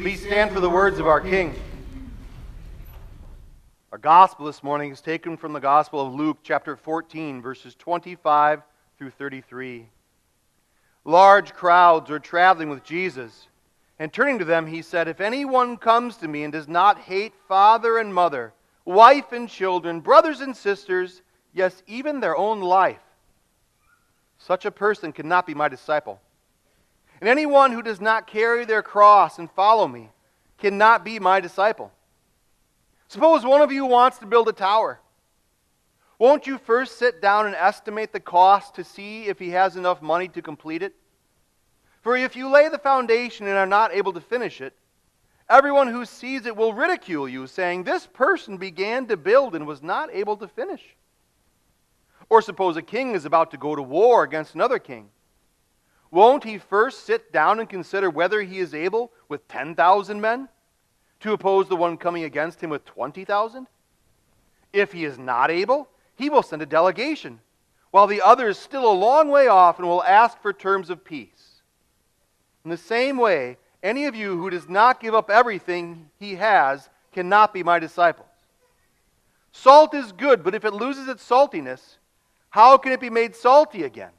Please stand for the words of our King. Our gospel this morning is taken from the Gospel of Luke, chapter 14, verses 25 through 33. Large crowds were traveling with Jesus, and turning to them, he said, "If anyone comes to me and does not hate father and mother, wife and children, brothers and sisters, yes, even their own life, such a person cannot be my disciple. And anyone who does not carry their cross and follow me cannot be my disciple. Suppose one of you wants to build a tower. Won't you first sit down and estimate the cost to see if he has enough money to complete it? For if you lay the foundation and are not able to finish it, everyone who sees it will ridicule you, saying, 'This person began to build and was not able to finish.' Or suppose a king is about to go to war against another king. Won't he first sit down and consider whether he is able, with 10,000 men, to oppose the one coming against him with 20,000? If he is not able, he will send a delegation, while the other is still a long way off and will ask for terms of peace. In the same way, any of you who does not give up everything he has cannot be my disciples. Salt is good, but if it loses its saltiness, how can it be made salty again?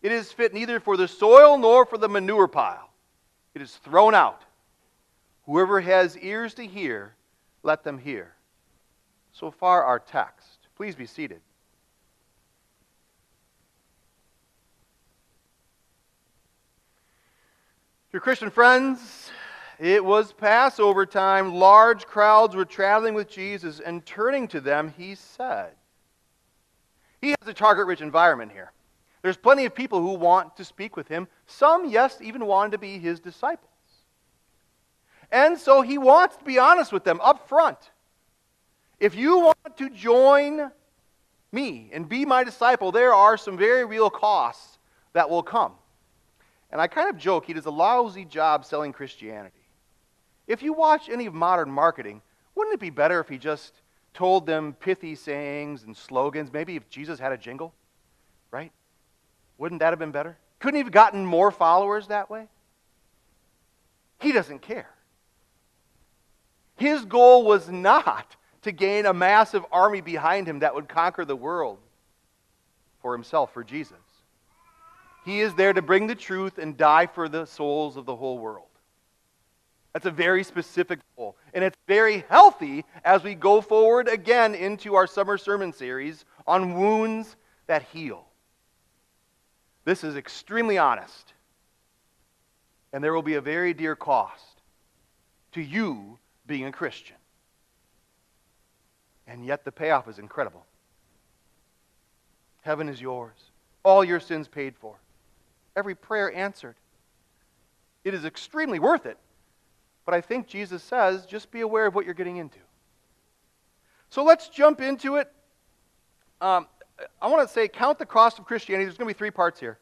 It is fit neither for the soil nor for the manure pile. It is thrown out. Whoever has ears to hear, let them hear." So far our text. Please be seated. Dear Christian friends, it was Passover time. Large crowds were traveling with Jesus, and turning to them, he said, he has a target-rich environment here. There's plenty of people who want to speak with him. Some, yes, even wanted to be his disciples. And so he wants to be honest with them up front. If you want to join me and be my disciple, there are some very real costs that will come. And I kind of joke, he does a lousy job selling Christianity. If you watch any of modern marketing, wouldn't it be better if he just told them pithy sayings and slogans? Maybe if Jesus had a jingle, right? Wouldn't that have been better? Couldn't he have gotten more followers that way? He doesn't care. His goal was not to gain a massive army behind him that would conquer the world for himself, for Jesus. He is there to bring the truth and die for the souls of the whole world. That's a very specific goal. And it's very healthy as we go forward again into our summer sermon series on wounds that heal. This is extremely honest. And there will be a very dear cost to you being a Christian. And yet the payoff is incredible. Heaven is yours. All your sins paid for. Every prayer answered. It is extremely worth it. But I think Jesus says, just be aware of what you're getting into. So let's jump into it. I want to say, count the cost of Christianity. There's going to be three parts here.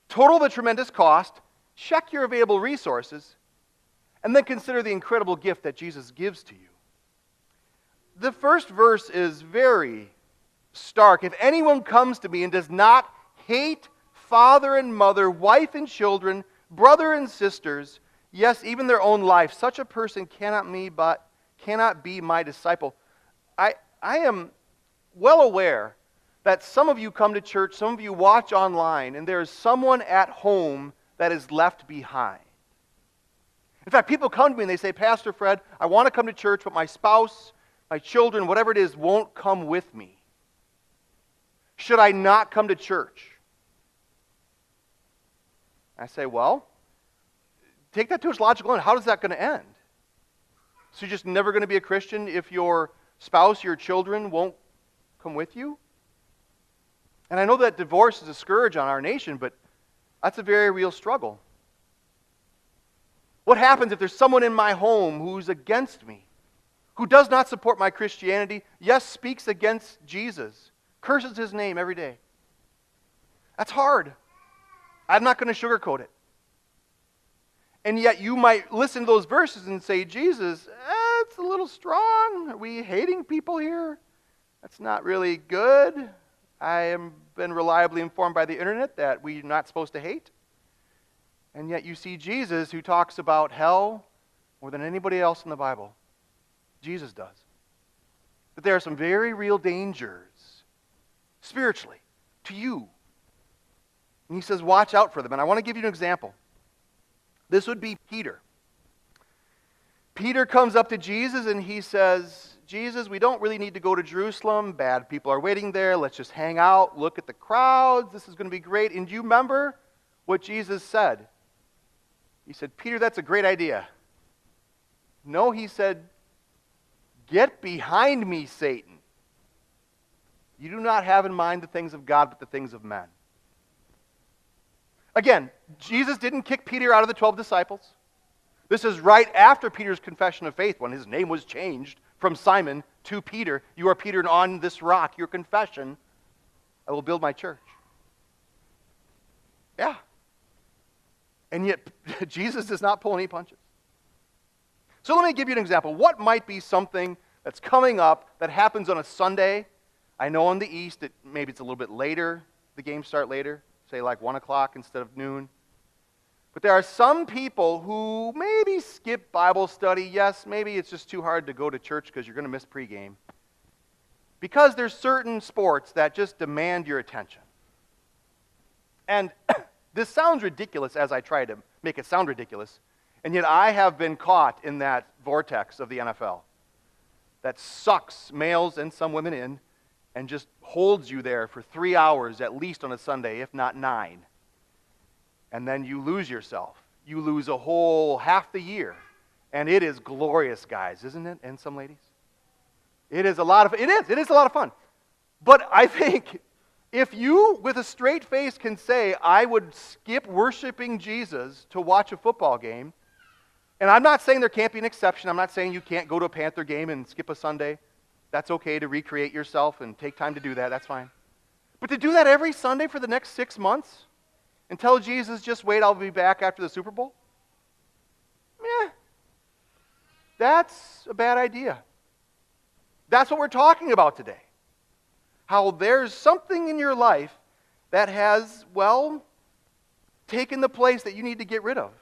Total the tremendous cost, check your available resources, and then consider the incredible gift that Jesus gives to you. The first verse is very stark. If anyone comes to me and does not hate father and mother, wife and children, brother and sisters, yes, even their own life, such a person cannot be my disciple. I am well aware that some of you come to church, some of you watch online, and there is someone at home that is left behind. In fact, people come to me and they say, "Pastor Fred, I want to come to church, but my spouse, my children, whatever it is, won't come with me. Should I not come to church?" I say, well, take that to its logical end. How is that going to end? So you're just never going to be a Christian if your spouse, your children won't come with you? And I know that divorce is a scourge on our nation, but that's a very real struggle. What happens if there's someone in my home who's against me, who does not support my Christianity, yes, speaks against Jesus, curses his name every day? That's hard. I'm not going to sugarcoat it. And yet you might listen to those verses and say, Jesus, it's a little strong. Are we hating people here? That's not really good. I have been reliably informed by the internet that we're not supposed to hate. And yet you see Jesus who talks about hell, more than anybody else in the Bible, Jesus does. That there are some very real dangers, spiritually, to you. And he says, watch out for them. And I want to give you an example. This would be Peter. Peter comes up to Jesus and he says, Jesus, we don't really need to go to Jerusalem. Bad people are waiting there. Let's just hang out, look at the crowds. This is going to be great. And do you remember what Jesus said? He said, Peter, that's a great idea. No, he said, get behind me, Satan. You do not have in mind the things of God, but the things of men. Again, Jesus didn't kick Peter out of the 12 disciples. This is right after Peter's confession of faith, when his name was changed from Simon to Peter. You are Peter, and on this rock, your confession, I will build my church. Yeah. And yet, Jesus does not pull any punches. So let me give you an example. What might be something that's coming up that happens on a Sunday? I know in the East, maybe it's a little bit later. The games start later, say like 1 o'clock instead of noon. But there are some people who maybe skip Bible study. Yes, maybe it's just too hard to go to church because you're going to miss pregame. Because there's certain sports that just demand your attention. And this sounds ridiculous as I try to make it sound ridiculous. And yet I have been caught in that vortex of the NFL that sucks males and some women in and just holds you there for 3 hours at least on a Sunday, if not 9. And then you lose yourself. You lose a whole half the year. And it is glorious, guys, isn't it? And some ladies? It is a lot of fun. But I think if you, with a straight face, can say, I would skip worshiping Jesus to watch a football game, and I'm not saying there can't be an exception. I'm not saying you can't go to a Panther game and skip a Sunday. That's okay to recreate yourself and take time to do that. That's fine. But to do that every Sunday for the next 6 months and tell Jesus, just wait, I'll be back after the Super Bowl? That's a bad idea. That's what we're talking about today. How there's something in your life that has, taken the place that you need to get rid of.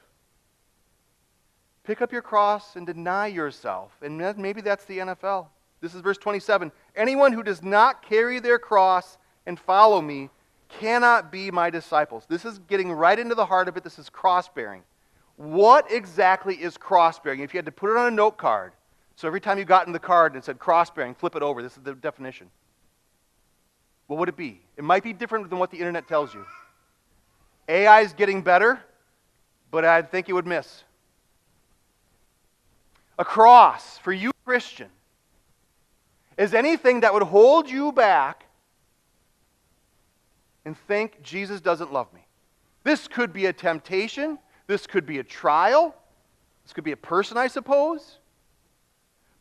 Pick up your cross and deny yourself. And maybe that's the NFL. This is verse 27. Anyone who does not carry their cross and follow me cannot be my disciples. This is getting right into the heart of it. This is cross-bearing. What exactly is cross-bearing? If you had to put it on a note card, so every time you got in the card and it said cross-bearing, flip it over. This is the definition. What would it be? It might be different than what the internet tells you. AI is getting better, but I think it would miss. A cross, for you Christian, is anything that would hold you back and think Jesus doesn't love me. This could be a temptation. This could be a trial. This could be a person, I suppose.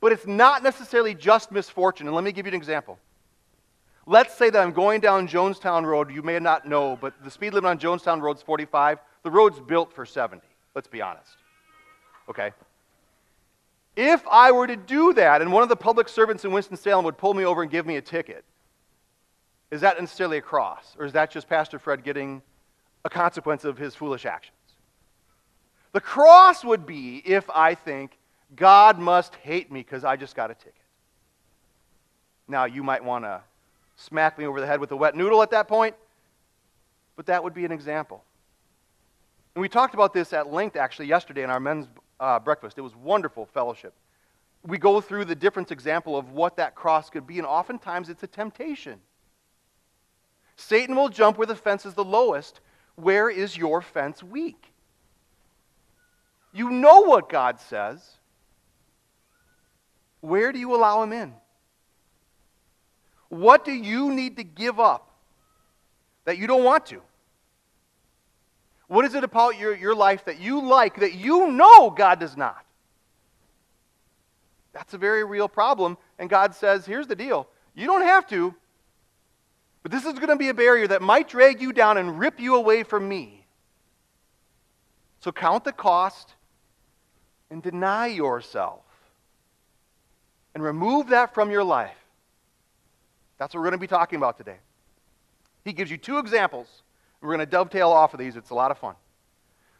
But it's not necessarily just misfortune. And let me give you an example. Let's say that I'm going down Jonestown Road. You may not know, but the speed limit on Jonestown Road is 45. The road's built for 70. Let's be honest. Okay? If I were to do that and one of the public servants in Winston-Salem would pull me over and give me a ticket, is that necessarily a cross? Or is that just Pastor Fred getting a consequence of his foolish actions? The cross would be if I think God must hate me because I just got a ticket. Now, you might want to smack me over the head with a wet noodle at that point, but that would be an example. And we talked about this at length actually yesterday in our men's breakfast. It was wonderful fellowship. We go through the different example of what that cross could be, and oftentimes it's a temptation. Satan will jump where the fence is the lowest. Where is your fence weak? You know what God says. Where do you allow him in? What do you need to give up that you don't want to? What is it about your life that you like that you know God does not? That's a very real problem. And God says, here's the deal. You don't have to, but this is going to be a barrier that might drag you down and rip you away from me. So count the cost and deny yourself. And remove that from your life. That's what we're going to be talking about today. He gives you 2 examples. We're going to dovetail off of these. It's a lot of fun.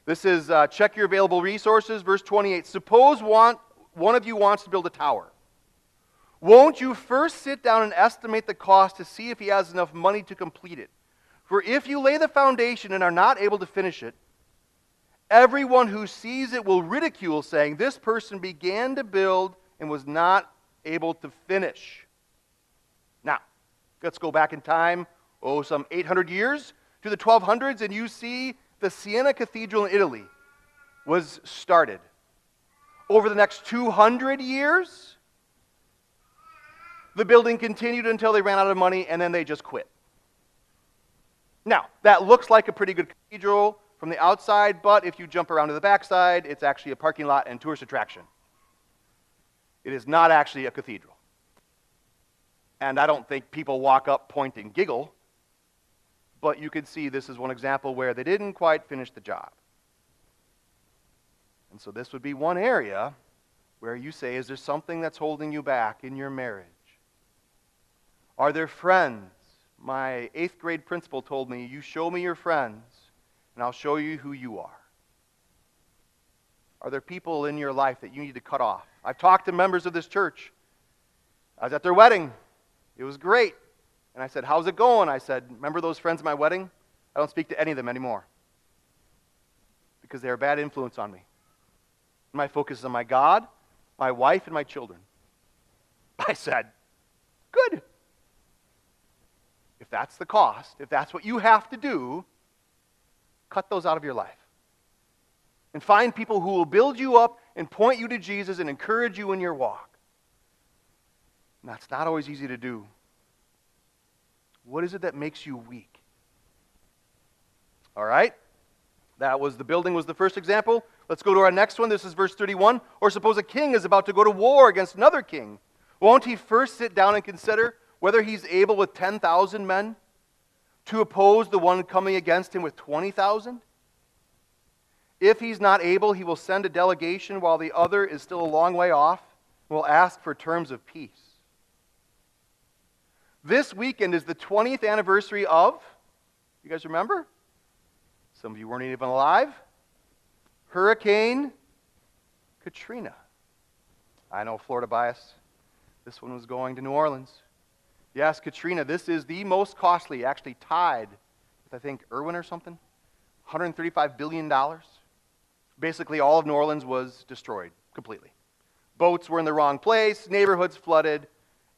This is check your available resources, verse 28. Suppose one of you wants to build a tower. Won't you first sit down and estimate the cost to see if he has enough money to complete it? For if you lay the foundation and are not able to finish it, everyone who sees it will ridicule, saying, this person began to build and was not able to finish. Now, let's go back in time, some 800 years to the 1200s, and you see the Siena Cathedral in Italy was started. Over the next 200 years, the building continued until they ran out of money, and then they just quit. Now, that looks like a pretty good cathedral from the outside, but if you jump around to the backside, it's actually a parking lot and tourist attraction. It is not actually a cathedral. And I don't think people walk up, point, and giggle, but you can see this is one example where they didn't quite finish the job. And so this would be one area where you say, is there something that's holding you back in your marriage? Are there friends? My 8th grade principal told me, you show me your friends, and I'll show you who you are. Are there people in your life that you need to cut off? I've talked to members of this church. I was at their wedding. It was great. And I said, how's it going? I said, remember those friends at my wedding? I don't speak to any of them anymore because they're a bad influence on me. My focus is on my God, my wife, and my children. I said, good. If that's the cost, if that's what you have to do, cut those out of your life. And find people who will build you up and point you to Jesus and encourage you in your walk. And that's not always easy to do. What is it that makes you weak? All right? The building was the first example. Let's go to our next one. This is verse 31. Or suppose a king is about to go to war against another king. Won't he first sit down and consider whether he's able with 10,000 men to oppose the one coming against him with 20,000? If he's not able, he will send a delegation while the other is still a long way off and will ask for terms of peace. This weekend is the 20th anniversary of, you guys remember? Some of you weren't even alive. Hurricane Katrina. I know, Florida bias. This one was going to New Orleans. Yes, Katrina, this is the most costly, actually tied with, I think, Irwin or something. $135 billion. Basically, all of New Orleans was destroyed completely. Boats were in the wrong place, neighborhoods flooded.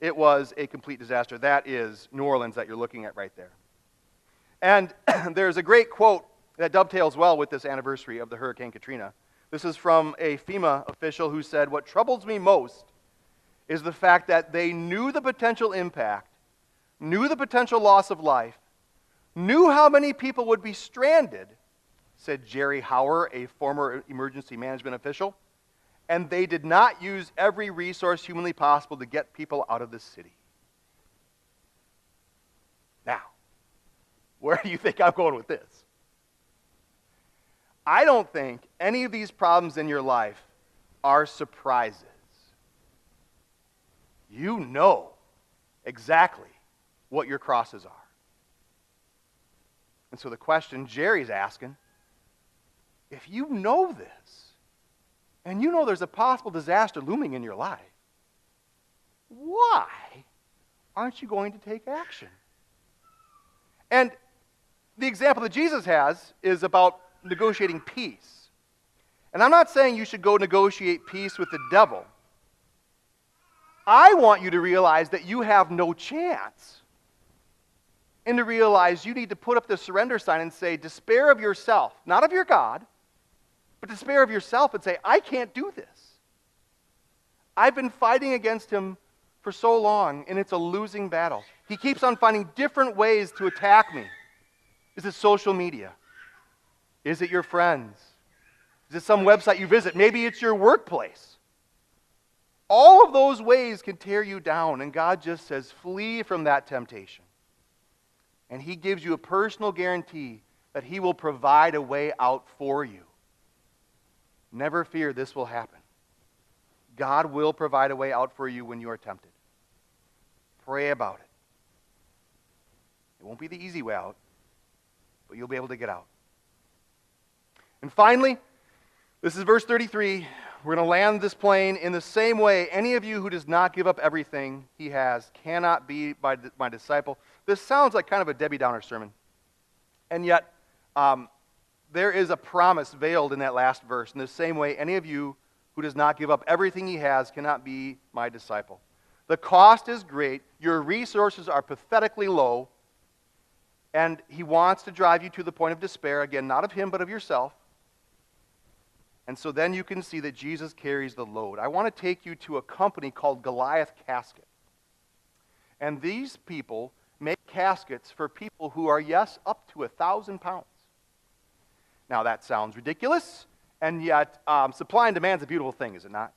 It was a complete disaster. That is New Orleans that you're looking at right there. And there's a great quote that dovetails well with this anniversary of the Hurricane Katrina. This is from a FEMA official who said, what troubles me most is the fact that they knew the potential impact, knew the potential loss of life, knew how many people would be stranded, said Jerry Hauer, a former emergency management official, and they did not use every resource humanly possible to get people out of the city. Now, where do you think I'm going with this? I don't think any of these problems in your life are surprises. You know exactly what your crosses are. And so the question Jerry's asking, if you know this, and you know there's a possible disaster looming in your life, why aren't you going to take action? And the example that Jesus has is about negotiating peace. And I'm not saying you should go negotiate peace with the devil. I want you to realize that you have no chance. And to realize you need to put up the surrender sign and say, despair of yourself, not of your God, but despair of yourself and say, I can't do this. I've been fighting against him for so long, and it's a losing battle. He keeps on finding different ways to attack me. Is it social media? Is it your friends? Is it some website you visit? Maybe it's your workplace. All of those ways can tear you down, and God just says, flee from that temptation. And he gives you a personal guarantee that he will provide a way out for you. Never fear, this will happen. God will provide a way out for you when you are tempted. Pray about it. It won't be the easy way out, but you'll be able to get out. And finally, this is verse 33. We're going to land this plane in the same way. Any of you who does not give up everything he has cannot be my disciple. This sounds like kind of a Debbie Downer sermon. And yet, there is a promise veiled in that last verse. In the same way, any of you who does not give up everything he has cannot be my disciple. The cost is great. Your resources are pathetically low. And he wants to drive you to the point of despair. Again, not of him, but of yourself. And so then you can see that Jesus carries the load. I want to take you to a company called Goliath Casket. And these people make caskets for people who are, yes, up to 1,000 pounds. Now that sounds ridiculous, and yet supply and demand is a beautiful thing, is it not?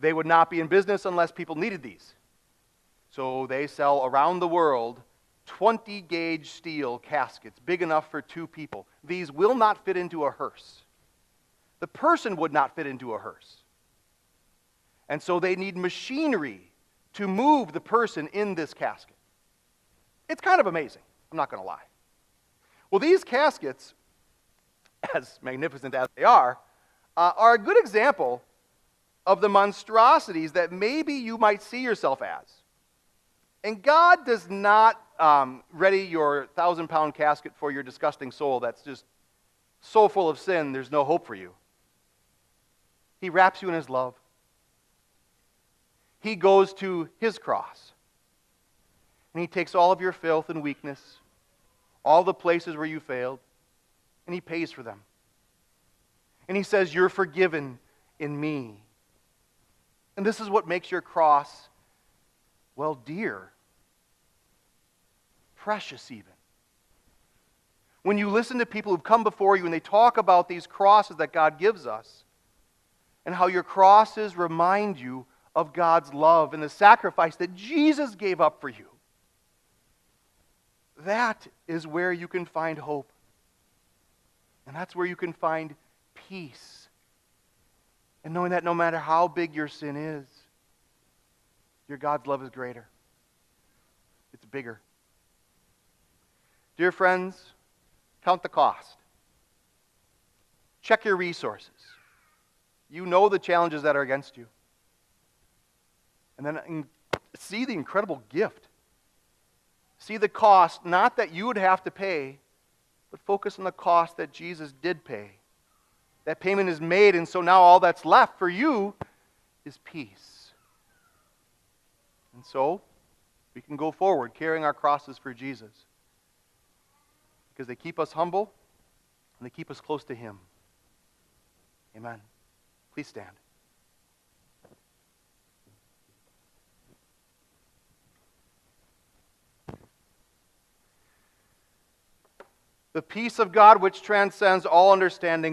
They would not be in business unless people needed these. So they sell around the world 20-gauge steel caskets, big enough for 2 people. These will not fit into a hearse. The person would not fit into a hearse. And so they need machinery to move the person in this casket. It's kind of amazing, I'm not going to lie. Well, these caskets, as magnificent as they are a good example of the monstrosities that maybe you might see yourself as. And God does not ready your 1,000-pound casket for your disgusting soul that's just so full of sin there's no hope for you. He wraps you in his love. He goes to his cross. And he takes all of your filth and weakness, all the places where you failed, and he pays for them. And he says, you're forgiven in me. And this is what makes your cross, well, dear. Precious even. When you listen to people who've come before you and they talk about these crosses that God gives us, and how your crosses remind you of God's love and the sacrifice that Jesus gave up for you. That is where you can find hope. And that's where you can find peace. And knowing that no matter how big your sin is, your God's love is greater. It's bigger. Dear friends, count the cost. Check your resources. You know the challenges that are against you. And then see the incredible gift. See the cost, not that you would have to pay, but focus on the cost that Jesus did pay. That payment is made, and so now all that's left for you is peace. And so, we can go forward carrying our crosses for Jesus. Because they keep us humble, and they keep us close to him. Amen. Please stand. The peace of God which transcends all understanding